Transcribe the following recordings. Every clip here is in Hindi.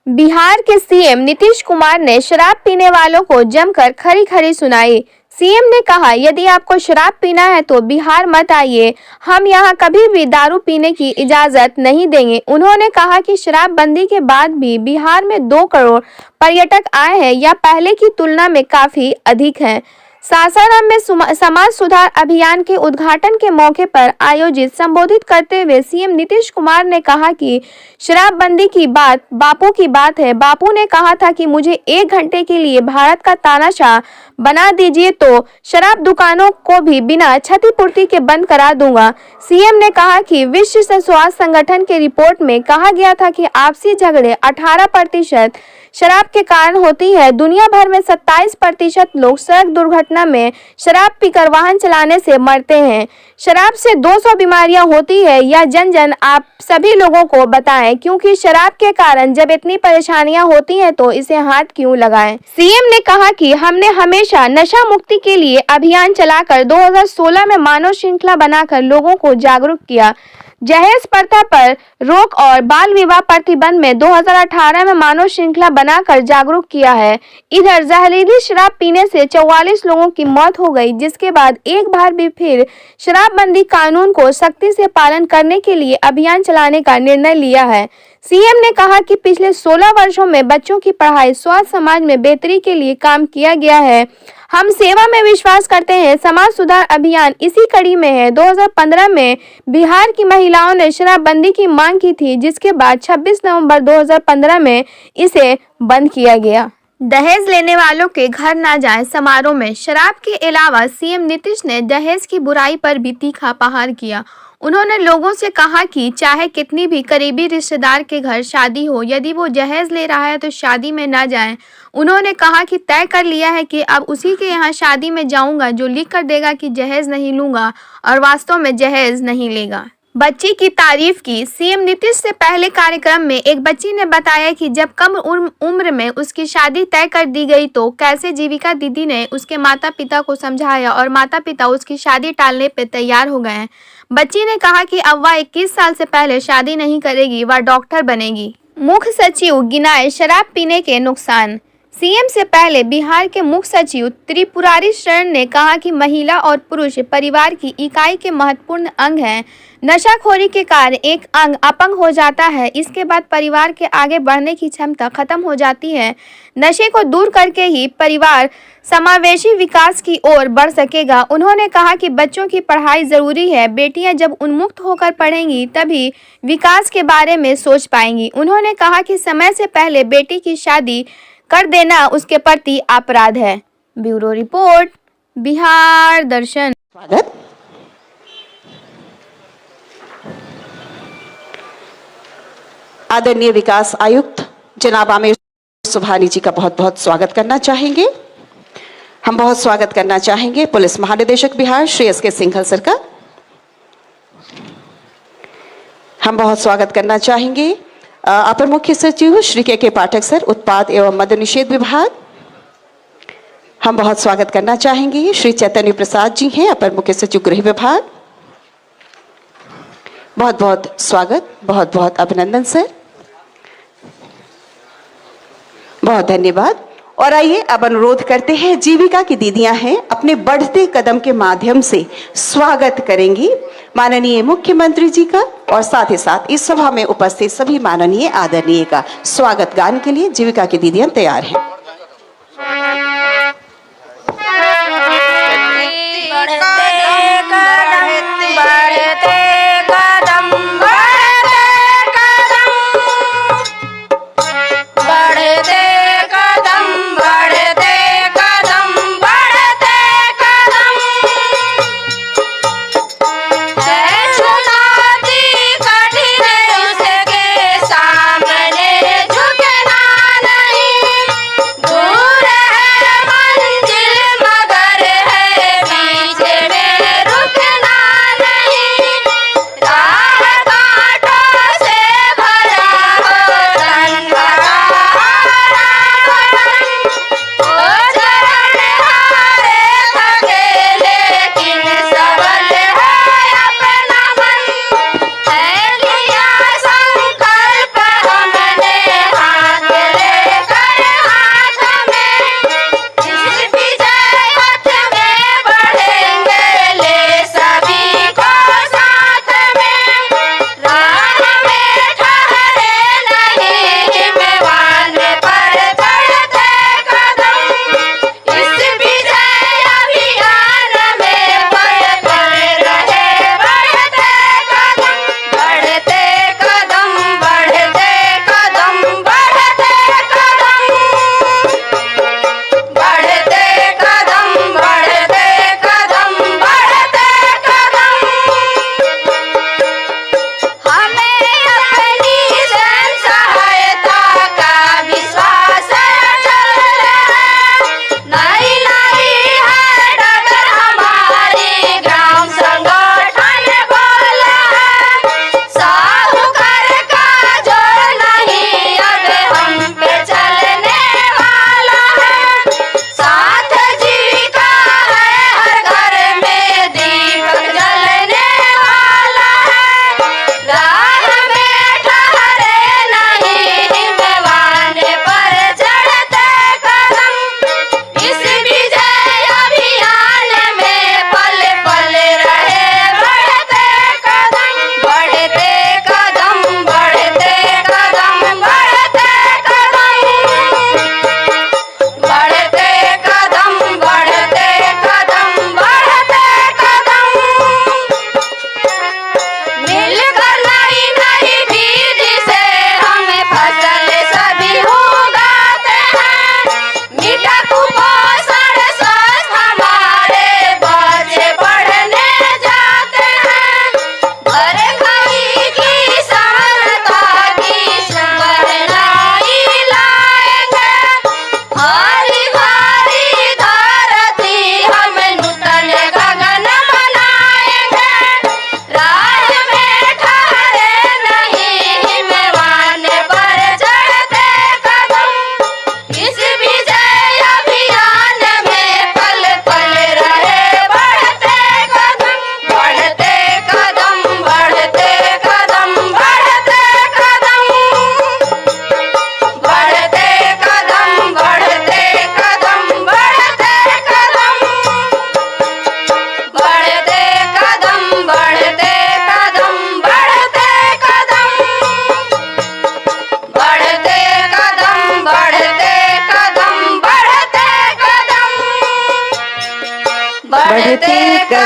बिहार के सीएम नीतीश कुमार ने शराब पीने वालों को जमकर खरी खरी सुनाई। सीएम ने कहा, यदि आपको शराब पीना है तो बिहार मत आइए, हम यहां कभी भी दारू पीने की इजाजत नहीं देंगे। उन्होंने कहा कि शराबबंदी के बाद भी बिहार में 2 करोड़ पर्यटक आए हैं, या पहले की तुलना में काफी अधिक हैं। सासाराम में समाज सुधार अभियान के उद्घाटन के मौके पर आयोजित संबोधित करते हुए सीएम नीतीश कुमार ने कहा कि शराबबंदी की बात बापू की बात है। बापू ने कहा था कि मुझे 1 घंटे के लिए भारत का तानाशाह बना दीजिए तो शराब दुकानों को भी बिना क्षतिपूर्ति के बंद करा दूंगा। सीएम ने कहा कि विश्व स्वास्थ्य संगठन के रिपोर्ट में कहा गया था कि आपसी झगड़े 18% शराब के कारण होती है। दुनिया भर में 27% लोग सड़क दुर्घटना में शराब पीकर वाहन चलाने से मरते हैं। शराब से 200 बीमारियां होती है, यह जन जन आप सभी लोगों को बताएं, क्योंकि शराब के कारण जब इतनी परेशानियां होती हैं तो इसे हाथ क्यों लगाएं। सीएम ने कहा कि हमने हमेशा नशा मुक्ति के लिए अभियान चलाकर 2016 में मानव श्रृंखला बनाकर लोगों को जागरूक किया। दहेज प्रथा पर रोक और बाल विवाह प्रतिबंध में 2018 में मानव श्रृंखला बनाकर जागरूक किया है। इधर जहरीली शराब पीने से 44 लोगों की मौत हो गई, जिसके बाद एक बार भी फिर शराबबंदी कानून को सख्ती से पालन करने के लिए अभियान चलाने का निर्णय लिया है। सीएम ने कहा कि पिछले 16 वर्षों में बच्चों की पढ़ाई, स्वास्थ्य, समाज में बेहतरी के लिए काम किया गया है। हम सेवा में विश्वास करते हैं। समाज सुधार अभियान इसी कड़ी में है। 2015 में बिहार की महिलाओं ने शराबबंदी की मांग की थी, जिसके बाद 26 नवंबर 2015 में इसे बंद किया गया। दहेज लेने वालों के घर ना जाए समारोह में शराब के अलावा सीएम नीतीश ने दहेज की बुराई पर भी तीखा प्रहार किया। उन्होंने लोगों से कहा कि चाहे कितनी भी करीबी रिश्तेदार के घर शादी हो, यदि वो दहेज ले रहा है तो शादी में ना जाएं। उन्होंने कहा कि तय कर लिया है कि अब उसी के यहाँ शादी में जाऊंगा जो लिख कर देगा कि दहेज नहीं लूंगा और वास्तव में दहेज नहीं लेगा। बच्ची की तारीफ की। सीएम नीतीश से पहले कार्यक्रम में एक बच्ची ने बताया कि जब कम उम्र में उसकी शादी तय कर दी गई तो कैसे जीविका दीदी ने उसके माता पिता को समझाया और माता पिता उसकी शादी टालने पर तैयार हो गए। बच्ची ने कहा कि अब वह 21 साल से पहले शादी नहीं करेगी, वह डॉक्टर बनेगी। मुख्य सचिव गिनाए शराब पीने के नुकसान। सीएम से पहले बिहार के मुख्य सचिव त्रिपुरारी शरण ने कहा कि महिला और पुरुष परिवार की इकाई के महत्वपूर्ण अंग हैं। नशाखोरी के कारण एक अंग अपंग हो जाता है, इसके बाद परिवार के आगे बढ़ने की क्षमता खत्म हो जाती है। नशे को दूर करके ही परिवार समावेशी विकास की ओर बढ़ सकेगा। उन्होंने कहा कि बच्चों की पढ़ाई जरूरी है। बेटियां जब उन्मुक्त होकर पढ़ेंगी तभी विकास के बारे में सोच पाएंगी। उन्होंने कहा कि समय से पहले बेटी की शादी कर देना उसके प्रति अपराध है। ब्यूरो रिपोर्ट, बिहार दर्शन। स्वागत। आदरणीय विकास आयुक्त जनाब आमिर सुबहानी जी का बहुत बहुत स्वागत करना चाहेंगे। हम बहुत स्वागत करना चाहेंगे पुलिस महानिदेशक बिहार श्री एस के सिंघल सर का। हम बहुत स्वागत करना चाहेंगे अपर मुख्य सचिव श्री के पाठक सर, उत्पाद एवं मद्य निषेध विभाग। हम बहुत स्वागत करना चाहेंगे श्री चैतन्य प्रसाद जी हैं, अपर मुख्य सचिव गृह विभाग। बहुत बहुत स्वागत, बहुत बहुत अभिनंदन सर, बहुत धन्यवाद। और आइए अब अनुरोध करते हैं, जीविका की दीदियां हैं, अपने बढ़ते कदम के माध्यम से स्वागत करेंगी माननीय मुख्यमंत्री जी का और साथ ही साथ इस सभा में उपस्थित सभी माननीय आदरणीय का स्वागत गान के लिए जीविका की दीदियां तैयार हैं।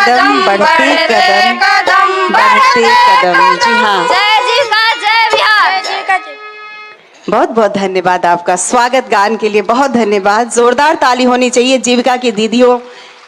कदम बढ़ते कदम बढ़ते कदम। जी हाँ, जय जी का जय बिहार। बहुत बहुत धन्यवाद आपका। स्वागत गान के लिए बहुत धन्यवाद। जोरदार ताली होनी चाहिए जीविका की दीदियों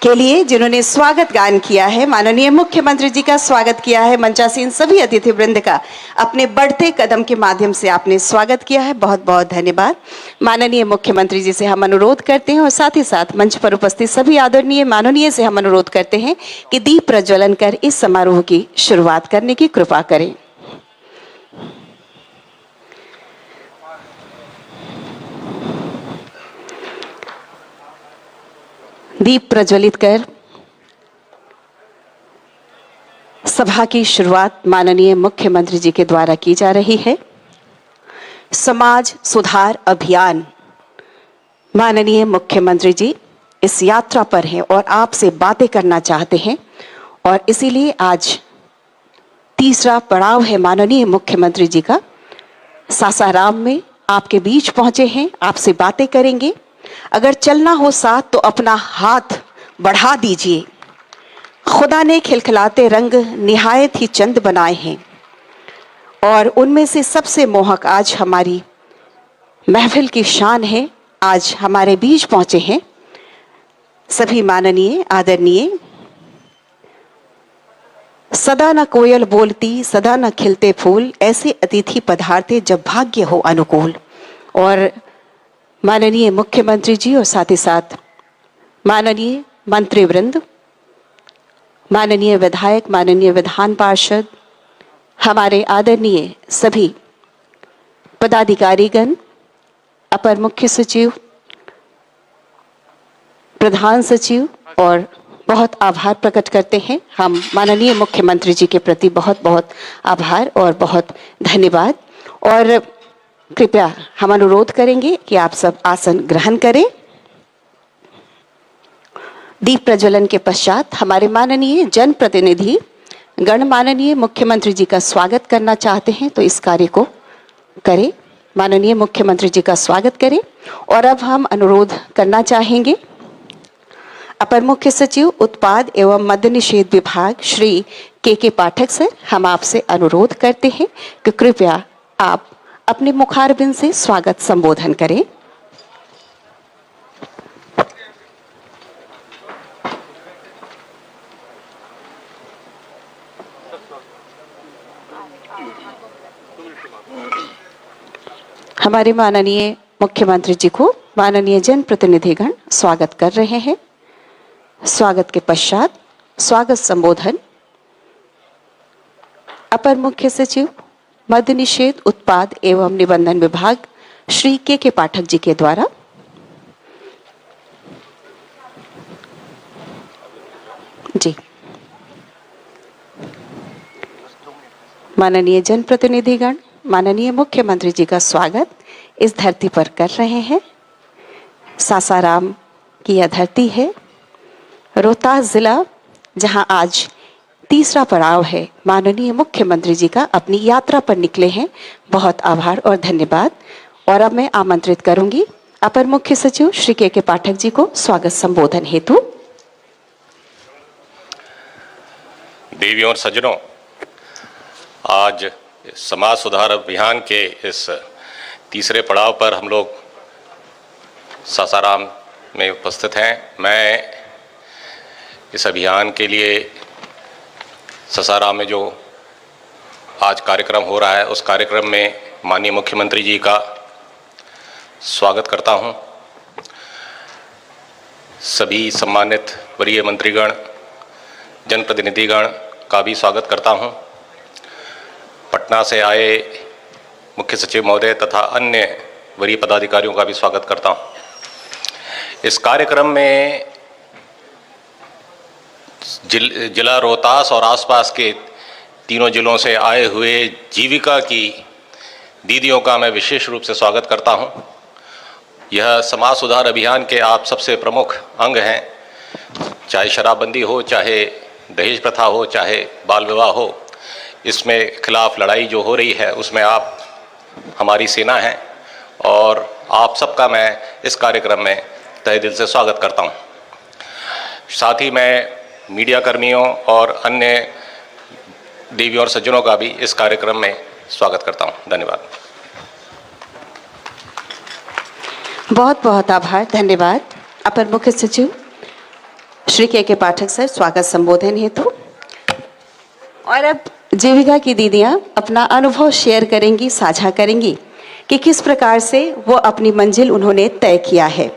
के लिए जिन्होंने स्वागत गान किया है। माननीय मुख्यमंत्री जी का स्वागत किया है। मंचासीन सभी अतिथि वृंद का अपने बढ़ते कदम के माध्यम से आपने स्वागत किया है। बहुत बहुत धन्यवाद। माननीय मुख्यमंत्री जी से हम अनुरोध करते हैं और साथ ही साथ मंच पर उपस्थित सभी आदरणीय माननीय से हम अनुरोध करते हैं कि दीप प्रज्वलन कर इस समारोह की शुरुआत करने की कृपा करें। दीप प्रज्वलित कर सभा की शुरुआत माननीय मुख्यमंत्री जी के द्वारा की जा रही है। समाज सुधार अभियान, माननीय मुख्यमंत्री जी इस यात्रा पर हैं और आपसे बातें करना चाहते हैं और इसीलिए आज तीसरा पड़ाव है माननीय मुख्यमंत्री जी का। सासाराम में आपके बीच पहुंचे हैं, आपसे बातें करेंगे। अगर चलना हो साथ तो अपना हाथ बढ़ा दीजिए। खुदा ने खिलखिलाते रंग निहायत ही चंद बनाए हैं और उनमें से सबसे मोहक आज हमारी महफिल की शान है। आज हमारे बीच पहुंचे हैं सभी माननीय आदरणीय। सदा न कोयल बोलती सदा न खिलते फूल, ऐसे अतिथि पधारते जब भाग्य हो अनुकूल। और माननीय मुख्यमंत्री जी और साथ ही साथ माननीय मंत्रीवृंद, माननीय विधायक, माननीय विधान पार्षद, हमारे आदरणीय सभी पदाधिकारीगण, अपर मुख्य सचिव, प्रधान सचिव, और बहुत आभार प्रकट करते हैं हम माननीय मुख्यमंत्री जी के प्रति। बहुत बहुत आभार और बहुत धन्यवाद। और कृपया हम अनुरोध करेंगे कि आप सब आसन ग्रहण करें। दीप प्रज्वलन के पश्चात हमारे माननीय जनप्रतिनिधि गण माननीय मुख्यमंत्री जी का स्वागत करना चाहते हैं तो इस कार्य को करें। माननीय मुख्यमंत्री जी का स्वागत करें। और अब हम अनुरोध करना चाहेंगे अपर मुख्य सचिव उत्पाद एवं मद्य निषेध विभाग श्री के पाठक सर, हम आपसे अनुरोध करते हैं कि कृपया आप अपने मुखारबिंद से स्वागत संबोधन करें। हमारे माननीय मुख्यमंत्री जी को माननीय जनप्रतिनिधिगण स्वागत कर रहे हैं। स्वागत के पश्चात स्वागत संबोधन अपर मुख्य सचिव मद्य निषेध उत्पाद एवं निबंधन विभाग श्री के पाठक जी के द्वारा। जी, माननीय जनप्रतिनिधिगण, माननीय मुख्यमंत्री जी का स्वागत इस धरती पर कर रहे हैं। सासाराम की यह धरती है, रोहतास जिला, जहां आज तीसरा पड़ाव है। माननीय मुख्यमंत्री जी का अपनी यात्रा पर निकले हैं। बहुत आभार और धन्यवाद। और अब मैं आमंत्रित करूंगी अपर मुख्य सचिव श्री के पाठक जी को स्वागत संबोधन हेतु। देवियों और सज्जनों, आज समाज सुधार अभियान के इस तीसरे पड़ाव पर हम लोग सासाराम में उपस्थित हैं। मैं इस अभियान के लिए सासाराम में जो आज कार्यक्रम हो रहा है उस कार्यक्रम में माननीय मुख्यमंत्री जी का स्वागत करता हूं। सभी सम्मानित वरीय मंत्रीगण, जनप्रतिनिधिगण का भी स्वागत करता हूं। पटना से आए मुख्य सचिव महोदय तथा अन्य वरीय पदाधिकारियों का भी स्वागत करता हूं। इस कार्यक्रम में जिला रोहतास और आसपास के तीनों जिलों से आए हुए जीविका की दीदियों का मैं विशेष रूप से स्वागत करता हूं। यह समाज सुधार अभियान के आप सबसे प्रमुख अंग हैं। चाहे शराबबंदी हो, चाहे दहेज प्रथा हो, चाहे बाल विवाह हो, इसमें खिलाफ लड़ाई जो हो रही है उसमें आप हमारी सेना हैं और आप सबका मैं इस कार्यक्रम में तहे दिल से स्वागत करता हूं। साथ ही मैं मीडिया कर्मियों और अन्य देवियों और सज्जनों का भी इस कार्यक्रम में स्वागत करता हूँ। धन्यवाद। बहुत बहुत आभार, धन्यवाद। अपर मुख्य सचिव श्री के पाठक सर स्वागत संबोधन हेतु। और अब जीविका की दीदियां अपना अनुभव शेयर करेंगी, साझा करेंगी कि किस प्रकार से वो अपनी मंजिल उन्होंने तय किया है।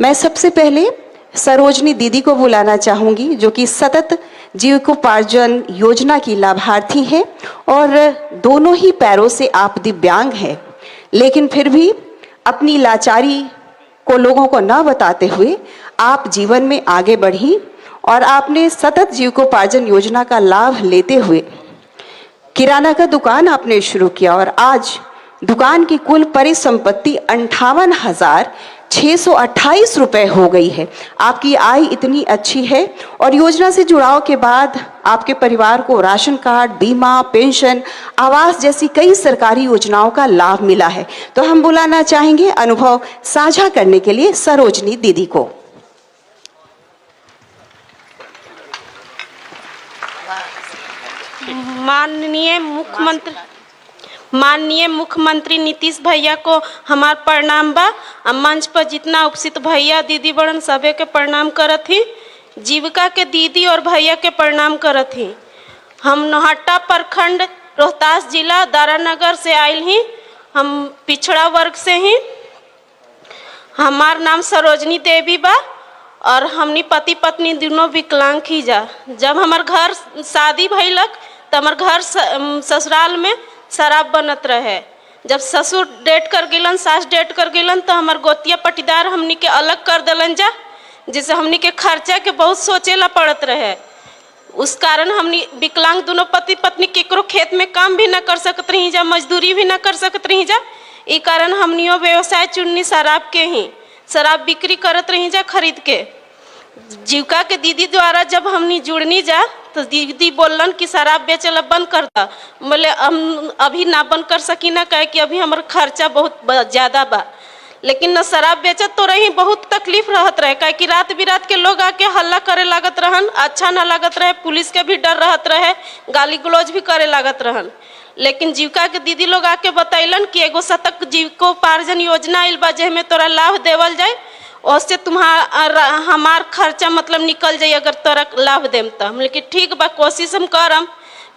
मैं सबसे पहले सरोजनी दीदी को बुलाना चाहूंगी, जो कि सतत जीविकोपार्जन योजना की लाभार्थी हैं और दोनों ही पैरों से आप दिव्यांग हैं, लेकिन फिर भी अपनी लाचारी को लोगों को न बताते हुए आप जीवन में आगे बढ़ी और आपने सतत जीविकोपार्जन योजना का लाभ लेते हुए किराना का दुकान आपने शुरू किया और आज दुकान की कुल परिसंपत्ति 58,628 रुपए हो गई है। आपकी आय इतनी अच्छी है और योजना से जुड़ाव के बाद आपके परिवार को राशन कार्ड, बीमा, पेंशन, आवास जैसी कई सरकारी योजनाओं का लाभ मिला है। तो हम बुलाना चाहेंगे अनुभव साझा करने के लिए सरोजनी दीदी को। माननीय मुख्यमंत्री नीतीश भैया को हमार प्रणाम बा। मंच पर जितना उपस्थित भैया दीदी बड़न सबे के प्रणाम करत ही। जीविका के दीदी और भैया के प्रणाम करत ही। हम नौहट्टा प्रखंड रोहतास जिला दारानगर से आयल ही। हम पिछड़ा वर्ग से ही। हमार नाम सरोजनी देवी बा और हमनी पति पत्नी दोनों विकलांग ही जा। जब हमार घर शादी भइलक तो हमार घर ससुराल में शराब बनत रहे। जब ससुर डेट कर गिलन, सास डेट कर गिलन, तो हमार गोतिया पटीदार हमनी के अलग कर दिलन जा, जिससे हमनी के खर्चा के बहुत सोचेला पड़त रहे। उस कारण हमनी विकलांग दोनों पति पत्नी केकरो खेत में काम भी न कर सकत रही जा, मजदूरी भी न कर सकत रही जा। ई कारण हमनियो व्यवसाय चुननी शराब के ही, शराब बिक्री करत रही जा खरीद के। जीविका के दीदी द्वारा जब हमनी जुड़नी जा तो दीदी बोलन कि शराब बेचल बंद कर दा। बोले हम अभी ना बंद कर सकी ना, कहे कि अभी हमारा खर्चा बहुत ज़्यादा बा। लेकिन न शराब बेचत तो रही, बहुत तकलीफ रहत रहे, कहे कि रात बिरात के लोग आके हल्ला करे लागत रहन, अच्छा ना लागत रहे, पुलिस के भी डर रहत रहे, गाली गलौज भी करे लागत रहन। लेकिन जीविका के दीदी लोग आके बतैलन कि एगो सतत जीविकोपार्जन योजना आइल बा, जेमे तोरा लाभ देवल जाए, उससे तुम्हारा हमार खर्चा मतलब निकल जाए अगर तोरा लाभ देम तो। हम लेकिन ठीक बा, कोशिश हम करम।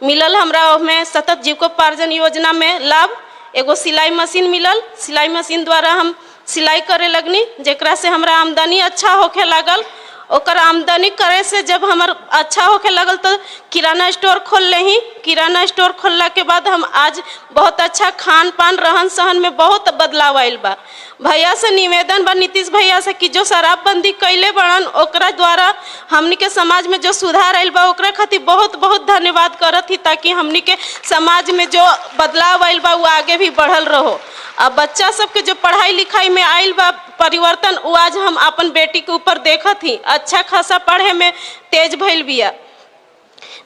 मिलल हमरा में सतत जीविकोपार्जन योजना में लाभ, एगो सिलाई मशीन मिलल। सिलाई मशीन द्वारा हम सिलाई करे लगनी, जेकरा से हमरा आमदनी अच्छा होके लागल। ओकर आमदनी करे से जब हमार अच्छा होके लगल तो किराना स्टोर खोल ले ही। किराना स्टोर खोलला के बाद हम आज बहुत अच्छा खान पान रहन सहन में बहुत बदलाव आयल बा। भैया से निवेदन बा, नीतीश भैया से, कि जो शराबबंदी कैले बड़न ओकरा द्वारा हमनी के समाज में जो सुधार आयल बा ओकरा खातिर बहुत बहुत धन्यवाद करत ही, ताकि हमनी के समाज में जो बदलाव आयल बा वो आगे भी बढ़ल रहो। अब बच्चा सबके जो पढ़ाई लिखाई में आयल बा परिवर्तन, वो आज हम अपन बेटी के ऊपर देखत ही, अच्छा खासा पढ़े में तेज भइल बिया।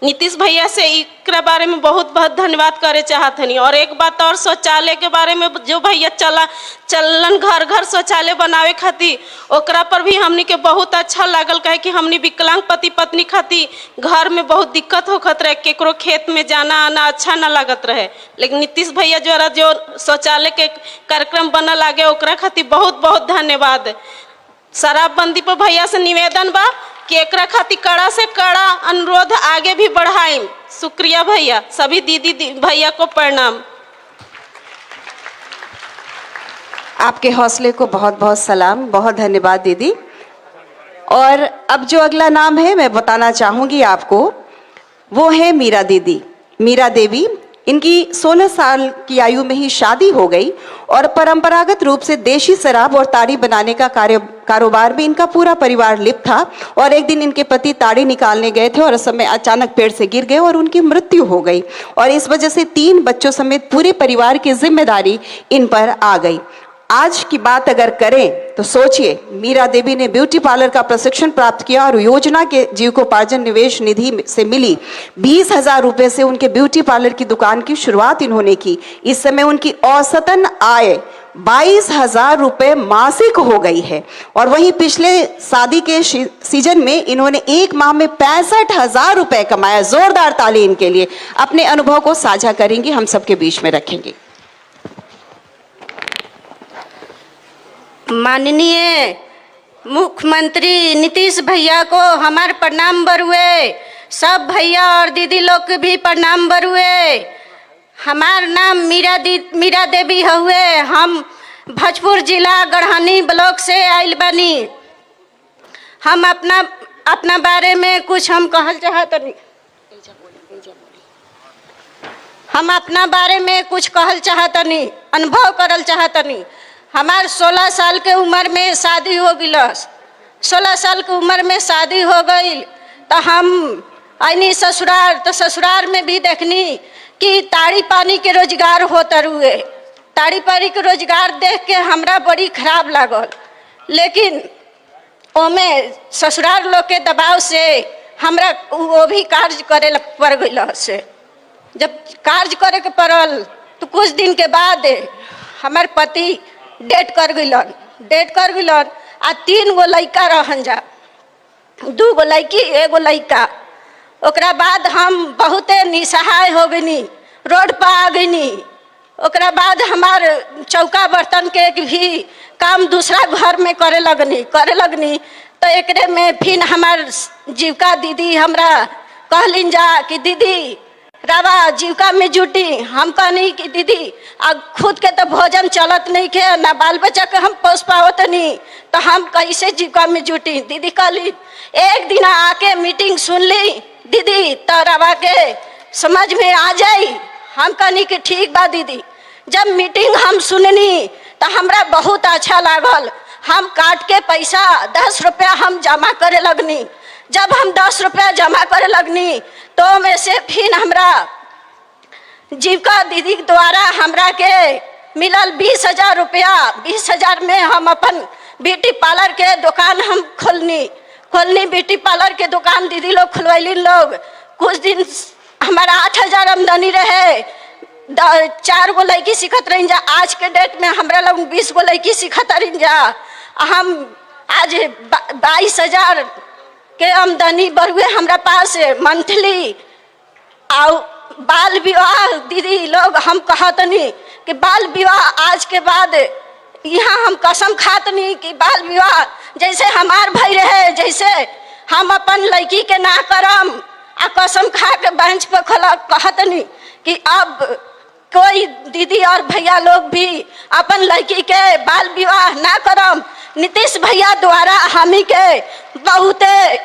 नीतीश भैया से एकरा बारे में बहुत बहुत धन्यवाद करे चाहत हनी। और एक बात और, शौचालय के बारे में जो भैया चलन घर घर शौचालय बनावे खातिर, ओकरा पर भी हमनी के बहुत अच्छा लागल, कहे कि हमनी विकलांग पति पत्नी खातिर घर में बहुत दिक्कत होखत रहे, केकरो खेत में जाना आना अच्छा ना लागत रहे। लेकिन नीतीश भैया द्वारा जो शौचालय के कार्यक्रम बनल आगे, ओकरा खातिर बहुत बहुत धन्यवाद। शराबबंदी पर भैया से निवेदन बा कि एकरा खातिर कड़ा से कड़ा अनुरोध आगे भी बढ़ाएं। शुक्रिया भैया। सभी दीदी भैया को प्रणाम। आपके हौसले को बहुत बहुत सलाम, बहुत धन्यवाद दीदी। और अब जो अगला नाम है मैं बताना चाहूँगी आपको, वो है मीरा दीदी, मीरा देवी। इनकी 16 साल की आयु में ही शादी हो गई और परंपरागत रूप से देशी शराब और ताड़ी बनाने का कारोबार में इनका पूरा परिवार लिप्त था। और एक दिन इनके पति ताड़ी निकालने गए थे और उस समय अचानक पेड़ से गिर गए और उनकी मृत्यु हो गई। और इस वजह से 3 बच्चों समेत पूरे परिवार की जिम्मेदारी इन पर आ गई। आज की बात अगर करें तो सोचिए, मीरा देवी ने ब्यूटी पार्लर का प्रशिक्षण प्राप्त किया और योजना के जीविकोपार्जन निवेश निधि से मिली 20,000 रुपए से उनके ब्यूटी पार्लर की दुकान की शुरुआत इन्होंने की। इस समय उनकी औसतन आय 22,000 रुपए मासिक हो गई है। और वहीं पिछले शादी के सीजन में इन्होंने एक माह में 65,000 रुपए कमाया। जोरदार ताली इनके लिए। अपने अनुभव को साझा करेंगे, हम सबके बीच में रखेंगे। माननीय मुख्यमंत्री नीतीश भैया को हमारे प्रणाम बरुए। सब भैया और दीदी लोग के भी प्रणाम बरुए। हमार नाम मीरा देवी हुए। हम भोजपुर जिला गढ़हनी ब्लॉक से आइल बनी। हम अपना बारे में कुछ हम कहल चाहतनी। हम अपना बारे में कुछ कहल चाहतनी, अनुभव करल चाहतनी। हमार 16 साल के उम्र में शादी हो गई। 16 साल की उम्र में शादी हो गई तो हम आईनी ससुराल। तो ससुराल में भी देखनी कि ताड़ी पानी के रोजगार होता रुए। ताड़ी पानी के रोजगार देख के हमरा बड़ी खराब लागल, लेकिन ओमे ससुराल लोग के दबाव से हमरा वो भी कार्य करे पड़ गई। से जब कार्य करे के पड़ल तो कुछ दिन के बाद हमार पति डेट कर गइलन। आ 3 गो लड़का रहन जा, 2 गो लड़की 1 गो लड़का। ओकरा बाद हम बहुते निसहाय हो गनी, रोड पर आ गनी। ओकरा बाद हमार चौका बर्तन के भी काम दूसरा घर में करे लगनी। तो एकरे में फिर हमार जीविका दीदी हमरा कहलिन जा कि दीदी रावा जीविका में जुटी। हम कहनी कि दीदी अब खुद के तो भोजन चलत नहीं के, ना बाल बच्चा के हम पोस पावत नहीं, तो हम कैसे जीविका में जुटी। दीदी कहली एक दिन आके मीटिंग सुन ली दीदी तो रावा के समझ में आ जाई। हम कहनी कि ठीक बा दीदी। जब मीटिंग हम सुननी तो हमरा बहुत अच्छा लागल। हम काट के पैसा 10 रुपया हम जमा करे लगनी। जब हम 10 रुपया जमा करे लगनी तो में से फिर हमरा जीविका दीदी द्वारा हमरा के मिलल 20,000 रुपया। 20,000 में हम अपन ब्यूटी पार्लर के दुकान हम खोलनी। ब्यूटी पार्लर के दुकान दीदी लोग खुलवैली लोग। कुछ दिन हमारा 8,000 आमदनी रहे। 4 गो लड़की सीखत रही जा। आज के डेट में हमरा लोग 20 गो लड़की सीखत रही जा। हम आज 22,000 के आमदनी बढ़ुए हमरा पास मंथली। और बाल विवाह दीदी लोग हम कहतनी कि बाल विवाह आज के बाद यहाँ हम कसम खातनी कि बाल विवाह जैसे हमार भाई रहे, जैसे हम अपन लड़की के ना करम। आ कसम खा के बेंच पर कहतनी कि अब कोई दीदी और भैया लोग भी अपन लड़की के बाल विवाह ना करम। नीतीश भैया द्वारा हमी के बहुते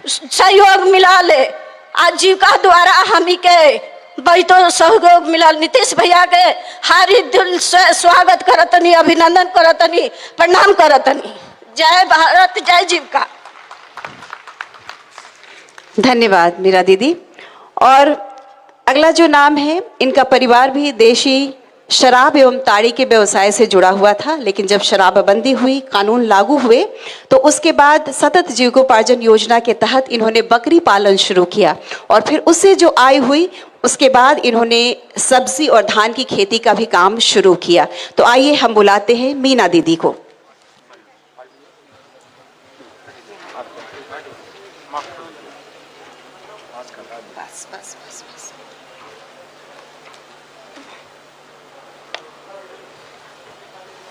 सहयोग मिलल। आजीविका द्वारा हमी के बहुत सहयोग मिलल। नीतीश भैया के हारी दिल से स्वागत करतनी, अभिनंदन करतनी, प्रणाम करतनी। जय भारत, जय जीविका। धन्यवाद मीरा दीदी। और अगला जो नाम है, इनका परिवार भी देशी शराब एवं ताड़ी के व्यवसाय से जुड़ा हुआ था, लेकिन जब शराबबंदी हुई, कानून लागू हुए, तो उसके बाद सतत जीविकोपार्जन योजना के तहत इन्होंने बकरी पालन शुरू किया। और फिर उससे जो आय हुई उसके बाद इन्होंने सब्जी और धान की खेती का भी काम शुरू किया। तो आइए हम बुलाते हैं मीना दीदी को।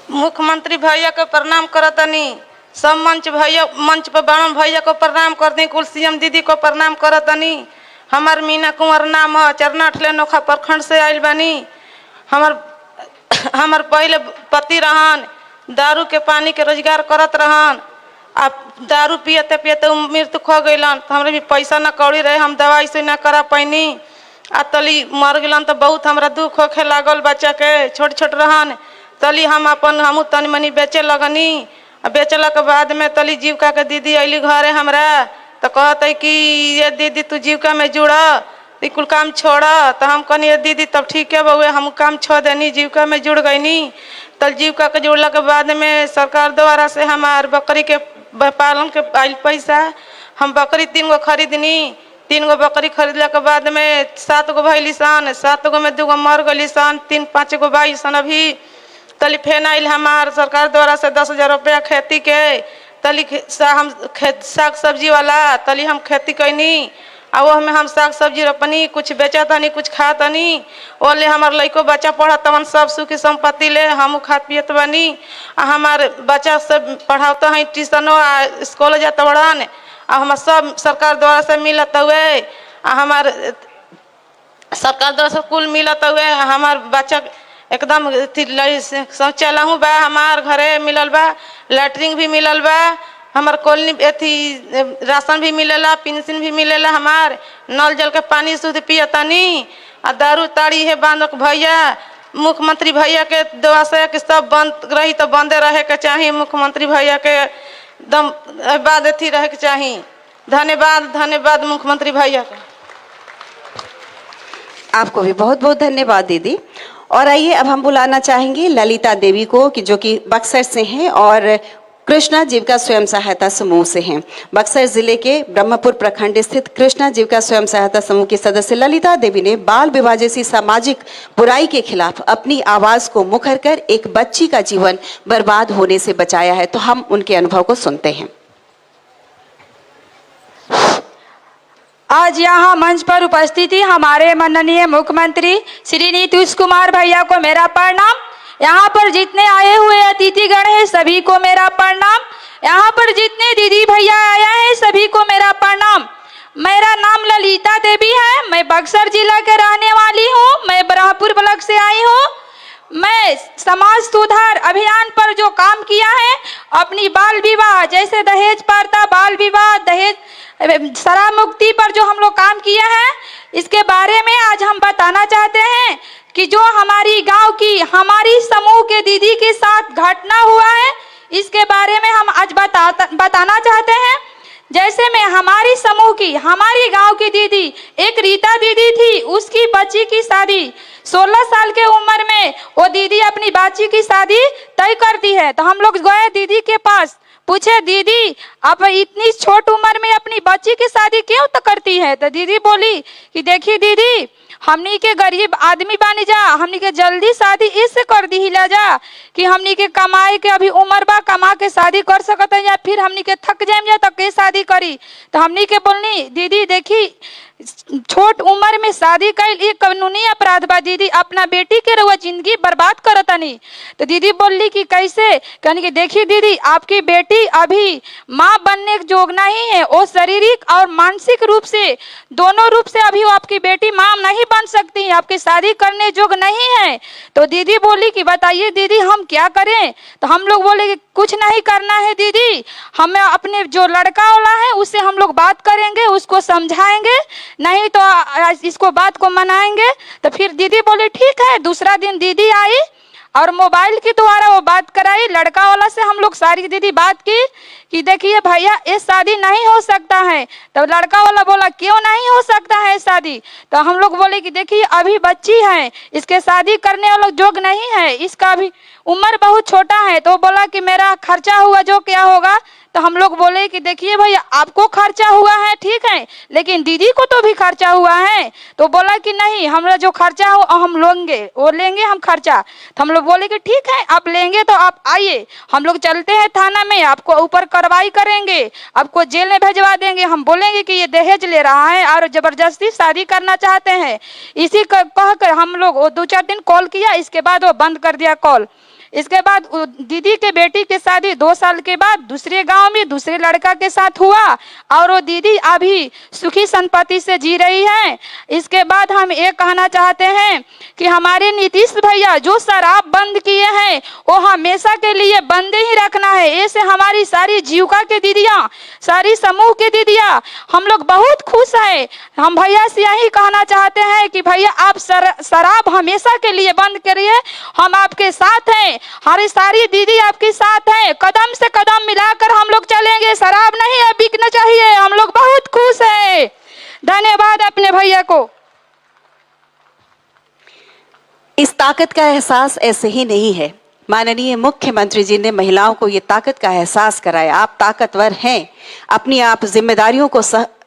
मुख्यमंत्री भैया को प्रणाम करतनी। सब मंच पर बाणन भैया को प्रणाम करती। कुल सीएम दीदी को प्रणाम करतनी। हमार मीना कुंवर नाम है, चरनाठले नोखा प्रखंड से आइल बनी। हमार पहले पति रहन, दारू के पानी के रोजगार करत रहन। आप दारू पियते पियते मृत्यु खो गइलन। तो हमारे भी पैसा न कौड़ी रहे, हम दवाई से न करा पैनी। आ तली मर गइलन तो बहुत हमरा दुख होखे लागल। बच्चा के छोट छोट रहन, तली हम तनी मनी बेचे लगनी। बेचला के बाद में तली जीविका के दीदी अली घरे हमरा तो कहते कि ये दीदी तू जीविका में जुड़ा, कुल काम छोड़ा। तो हम कहनी ये दीदी तब ठीक है बउए, हम काम छोड़ देनी, जीविका में जुड़ गईनी। तल जीविका के जुड़ला के बाद में सरकार द्वारा से हमार बकरी के पालन के आइल पैसा, हम बकरी 3 गो खरीदनी। 3 गो बकरी खरीदला के बाद में 7 गो भइली सन। 7 गो में 2 गो मर गइली सन, 3-5 गो बाई सन। अभी तली फेन आइल हमार सरकार द्वारा से 10,000 रुपया खेती के तली हम साग सब्जी वाला तली हम खेती कैनी आ वो हमें हम साग सब्जी रोपनी कुछ बेचा तनी कुछ खा तनी ओले हमार लइको बच्चा पढ़ा तवन सब सुखी संपत्ति ले हम खात पियत बनी आ हमार बच्चा सब पढ़ाता है ट्यूशनो आ स्कूल जाता बड़न आ हमार सब सरकार द्वारा से मिलत हुए आ हमार सरकार द्वारा से कुल मिलत हुए हमार बच्चा एकदम शौचालय हूँ बा हमार घरे मिलल बा लैट्रिन भी मिलल बा हमार कॉलोनी अथी राशन भी मिलेला पेंशन भी मिलेला हमार नल जल के पानी शुद्ध पियतानी आ दारू ताड़ी है बांधक भैया मुख्यमंत्री भैया के दुआ से कि सब बंद रही तो बंदे रहे के चाहिए मुख्यमंत्री भैया के दम बाद अथी रहे के चाहिए। धन्यवाद धन्यवाद मुख्यमंत्री भैया का। आपको भी बहुत बहुत धन्यवाद दीदी। और आइए अब हम बुलाना चाहेंगे ललिता देवी को कि जो कि बक्सर से हैं और कृष्णा जीविका स्वयं सहायता समूह से हैं। बक्सर जिले के ब्रह्मपुर प्रखंड स्थित कृष्णा जीविका स्वयं सहायता समूह की सदस्य ललिता देवी ने बाल विवाह जैसी सामाजिक बुराई के खिलाफ अपनी आवाज को मुखर कर एक बच्ची का जीवन बर्बाद होने से बचाया है। तो हम उनके अनुभव को सुनते हैं। आज यहाँ मंच पर उपस्थित ही हमारे माननीय मुख्यमंत्री श्री नीतीश कुमार भैया को मेरा प्रणाम। यहाँ पर जितने आए हुए अतिथिगण हैं सभी को मेरा प्रणाम। यहाँ पर जितने दीदी भैया आया है सभी को मेरा प्रणाम। मेरा नाम ललिता देवी है, मैं बक्सर जिला के रहने वाली हूँ। मैं ब्रह्मपुर ब्लॉक से आई हूँ। मैं समाज सुधार अभियान पर जो काम किया है, अपनी बाल विवाह जैसे दहेज प्रथा, बाल विवाह, दहेज, शराब मुक्ति पर जो हम लोग काम किया है, इसके बारे में आज हम बताना चाहते हैं कि जो हमारी गांव की हमारी समूह के दीदी के साथ घटना हुआ है, इसके बारे में हम आज बताना चाहते हैं। जैसे में हमारी समूह की हमारी गांव की दीदी एक रीता दीदी थी, उसकी बच्ची की शादी 16 साल के उम्र में वो दीदी अपनी बच्ची की शादी तय करती है। तो हम लोग गए दीदी के पास, पूछे दीदी आप इतनी छोट उम्र में अपनी बच्ची की शादी क्यों तो करती है? तो दीदी बोली कि देखिए दीदी, हमनी के गरीब आदमी बानी जा, हमनी के जल्दी शादी इससे कर दी हिला जा कि हमनी के कमाई के अभी उम्र बा, कमा के शादी कर सकते हैं या फिर हमनी के थक जाए जा तो के शादी करी। तो हमनी के बोलनी दीदी देखी छोट उम्र में शादी कर ये कानूनी अपराध बा दीदी, अपना बेटी के रहुआ जिंदगी बर्बाद करता नहीं। तो दीदी बोली कि कैसे? कहनी कि देखिए दीदी आपकी बेटी अभी माँ बनने के जोग नहीं है, वो शारीरिक और मानसिक रूप से दोनों रूप से अभी वो आपकी बेटी माँ नहीं बन सकती है, आपकी शादी करने जोग नहीं है। तो दीदी बोली कि बताइए दीदी हम क्या करें? तो हम लोग बोले कि कुछ नहीं करना है दीदी, हमें अपने जो लड़का वाला है उससे हम लोग बात करेंगे, उसको समझाएंगे, नहीं तो इसको बात को मनाएंगे। तो फिर दीदी बोली ठीक है। दूसरा दिन दीदी आई और मोबाइल के द्वारा वो बात कराई लड़का वाला से। हम लोग सारी दीदी बात की कि देखिए भैया ये शादी नहीं हो सकता है। तो लड़का वाला बोला क्यों नहीं हो सकता है शादी? तो हम लोग बोले कि देखिए अभी बच्ची है, इसके शादी करने वाला जोग नहीं है, इसका अभी उम्र बहुत छोटा है। तो बोला कि मेरा खर्चा हुआ जो क्या होगा? तो हम लोग बोले कि देखिए भैया आपको खर्चा हुआ है ठीक है, लेकिन दीदी को तो भी खर्चा हुआ है। तो बोला कि नहीं, हमारा जो खर्चा हो हम लेंगे, वो लेंगे हम खर्चा। तो हम लोग बोले कि ठीक है आप लेंगे तो आप आइए, हम लोग चलते हैं थाना में, आपको ऊपर कार्रवाई करेंगे, आपको जेल में भेजवा देंगे। हम बोलेंगे कि ये दहेज ले रहा है और जबरदस्ती शादी करना चाहते हैं। इसी कहकर हम लोग वो 2-4 दिन कॉल किया, इसके बाद वो बंद कर दिया कॉल। इसके बाद दीदी के बेटी के शादी 2 साल के बाद दूसरे गांव में दूसरे लड़का के साथ हुआ और वो दीदी अभी सुखी संपत्ति से जी रही है। इसके बाद हम ये कहना चाहते हैं कि हमारे नीतीश भैया जो शराब बंद किए हैं वो हमेशा के लिए बंद ही रखना है। ऐसे हमारी सारी जीविका के दीदियाँ, सारी समूह के दीदियाँ, हम लोग बहुत खुश हैं। हम भैया से यही कहना चाहते हैं कि भैया आप शराब हमेशा के लिए बंद करिए, हम आपके साथ हैं, हमारी सारी दीदी आपके साथ हैं, कदम से कदम मिलाकर हम लोग चलेंगे। शराब नहीं है बिकना चाहिए, हम लोग बहुत खुश हैं। धन्यवाद अपने भैया को। इस ताकत का एहसास ऐसे ही नहीं है, माननीय मुख्यमंत्री जी ने महिलाओं को ये ताकत का एहसास कराया। आप ताकतवर हैं, अपनी आप जिम्मेदारियों को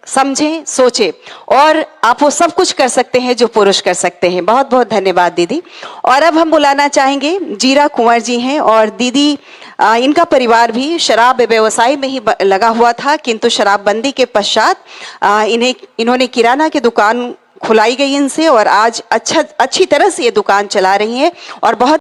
समझें, सोचें और आप वो सब कुछ कर सकते हैं जो पुरुष कर सकते हैं। बहुत बहुत धन्यवाद दीदी। और अब हम बुलाना चाहेंगे जीरा कुंवर जी हैं और दीदी इनका परिवार भी शराब व्यवसाय में ही लगा हुआ था, किंतु शराबबंदी के पश्चात इन्होंने किराना की दुकान खुलाई गई इनसे और आज अच्छी तरह से ये दुकान चला रही हैं और बहुत